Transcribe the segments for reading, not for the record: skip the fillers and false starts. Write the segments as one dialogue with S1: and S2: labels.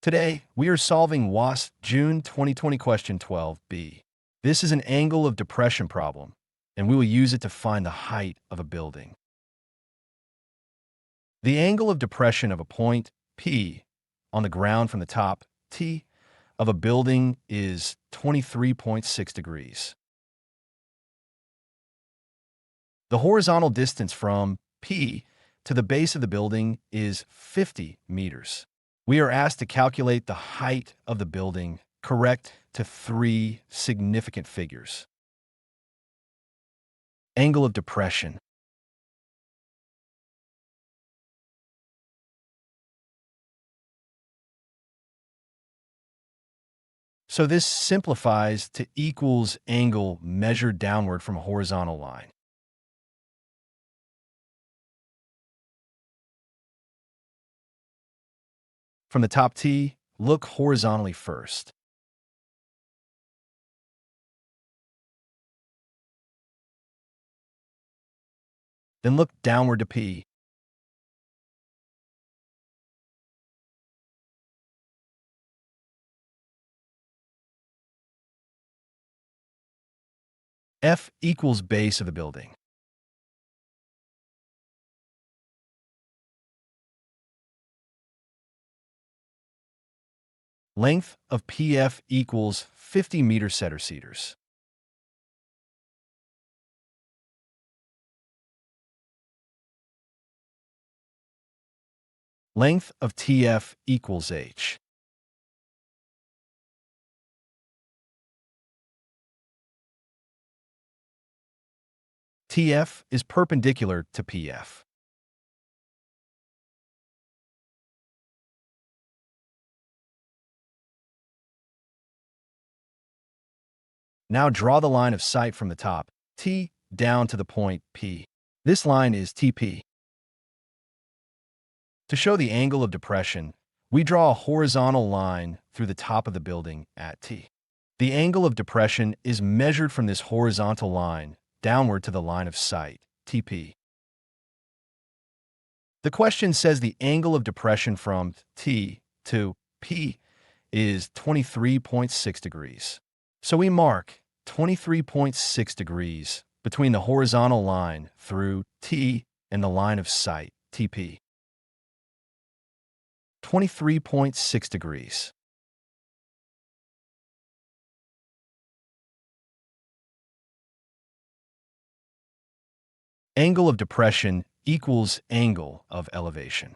S1: Today, we are solving WASSCE June 2020 question 12b. This is an angle of depression problem, and we will use it to find the height of a building. The angle of depression of a point, P, on the ground from the top, T, of a building is 23.6 degrees. The horizontal distance from P to the base of the building is 50 meters. We are asked to calculate the height of the building correct to three significant figures. Angle of depression. So this simplifies to equals angle measured downward from a horizontal line. From the top T, look horizontally first. Then look downward to P. F equals base of the building. Length of PF equals 50 meter centimeters. Length of TF equals H. TF is perpendicular to PF. Now draw the line of sight from the top, T, down to the point P. This line is TP. To show the angle of depression, we draw a horizontal line through the top of the building at T. The angle of depression is measured from this horizontal line downward to the line of sight, TP. The question says the angle of depression from T to P is 23.6 degrees. So we mark 23.6 degrees between the horizontal line through T and the line of sight, TP. 23.6 degrees. Angle of depression equals angle of elevation.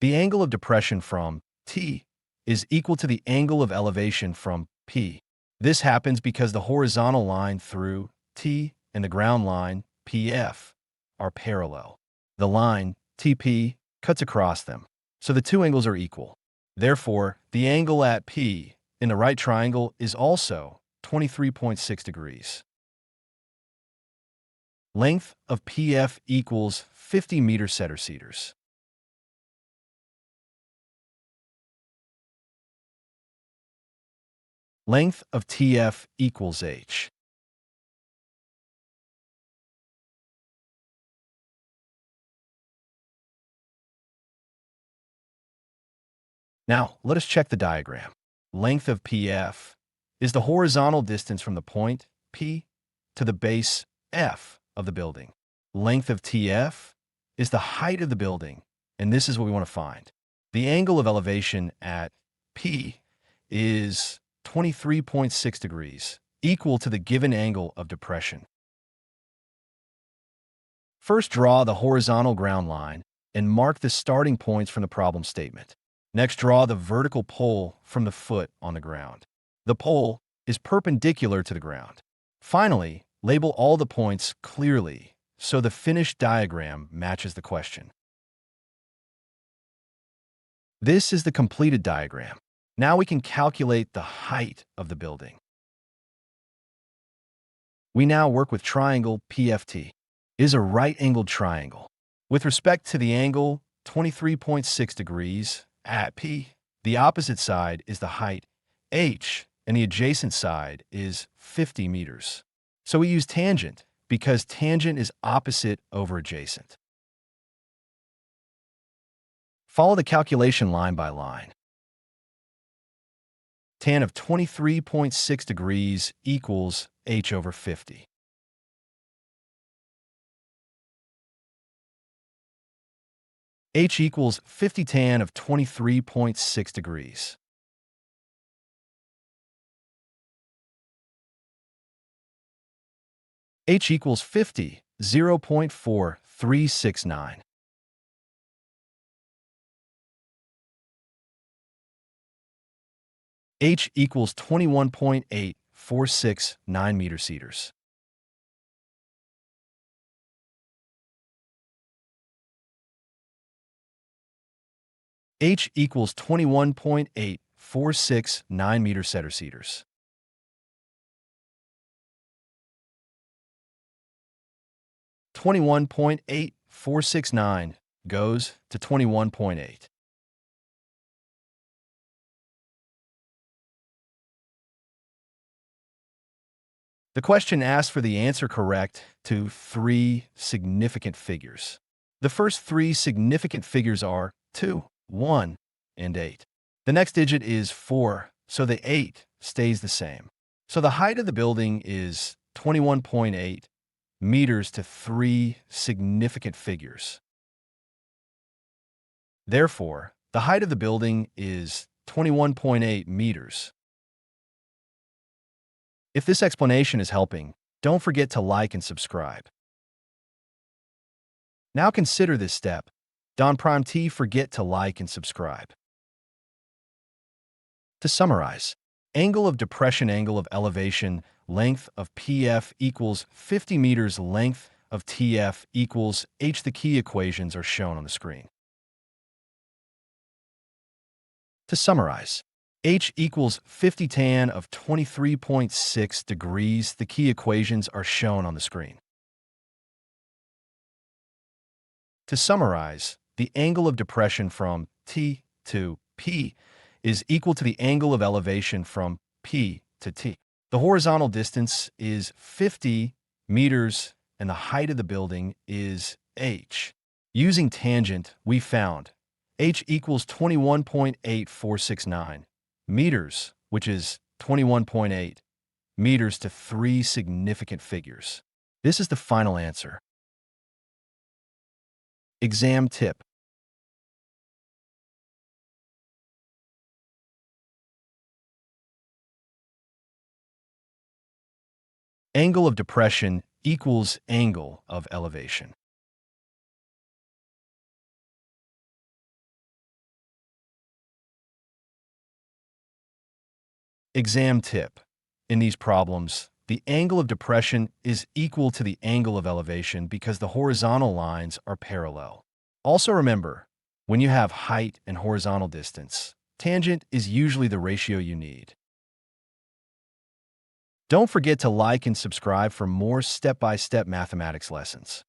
S1: The angle of depression from T is equal to the angle of elevation from P. This happens because the horizontal line through T and the ground line, PF, are parallel. The line, TP, cuts across them, so the two angles are equal. Therefore, the angle at P in the right triangle is also 23.6 degrees. Length of PF equals 50 meter centimeters. Length of TF equals H. Now, let us check the diagram. Length of PF is the horizontal distance from the point P to the base F of the building. Length of TF is the height of the building, and this is what we want to find. The angle of elevation at P is 23.6 degrees, equal to the given angle of depression. First, draw the horizontal ground line and mark the starting points from the problem statement. Next, draw the vertical pole from the foot on the ground. The pole is perpendicular to the ground. Finally, label all the points clearly so the finished diagram matches the question. This is the completed diagram. Now we can calculate the height of the building. We now work with triangle PFT. It is a right-angled triangle. With respect to the angle 23.6 degrees at P, the opposite side is the height H, and the adjacent side is 50 meters. So we use tangent because tangent is opposite over adjacent. Follow the calculation line by line. Tan of 23.6 degrees equals h over 50. H equals 50 tan of 23.6 degrees. H equals 50, 0.4369. H equals 21.8469 meter cedars. H equals 21.8469 meter setter cedars. $21.8469 goes to 21.8. The question asks for the answer correct to three significant figures. The first three significant figures are 2, 1, and 8. The next digit is 4, so the 8 stays the same. So the height of the building is 21.8 meters to three significant figures. Therefore, the height of the building is 21.8 meters. If this explanation is helping, don't forget to like and subscribe. Now consider this step. Don Prime T, forget to like and subscribe. To summarize, angle of depression, angle of elevation, length of PF equals 50 meters, length of TF equals H. The key equations are shown on the screen. To summarize, H equals 50 tan of 23.6 degrees. The key equations are shown on the screen. To summarize, the angle of depression from T to P is equal to the angle of elevation from P to T. The horizontal distance is 50 meters and the height of the building is H. Using tangent, we found H equals 21.8469 meters, which is 21.8 meters to three significant figures. This is the final answer. Exam tip. Angle of depression equals angle of elevation. Exam tip. In these problems, the angle of depression is equal to the angle of elevation because the horizontal lines are parallel. Also remember, when you have height and horizontal distance, tangent is usually the ratio you need. Don't forget to like and subscribe for more step-by-step mathematics lessons.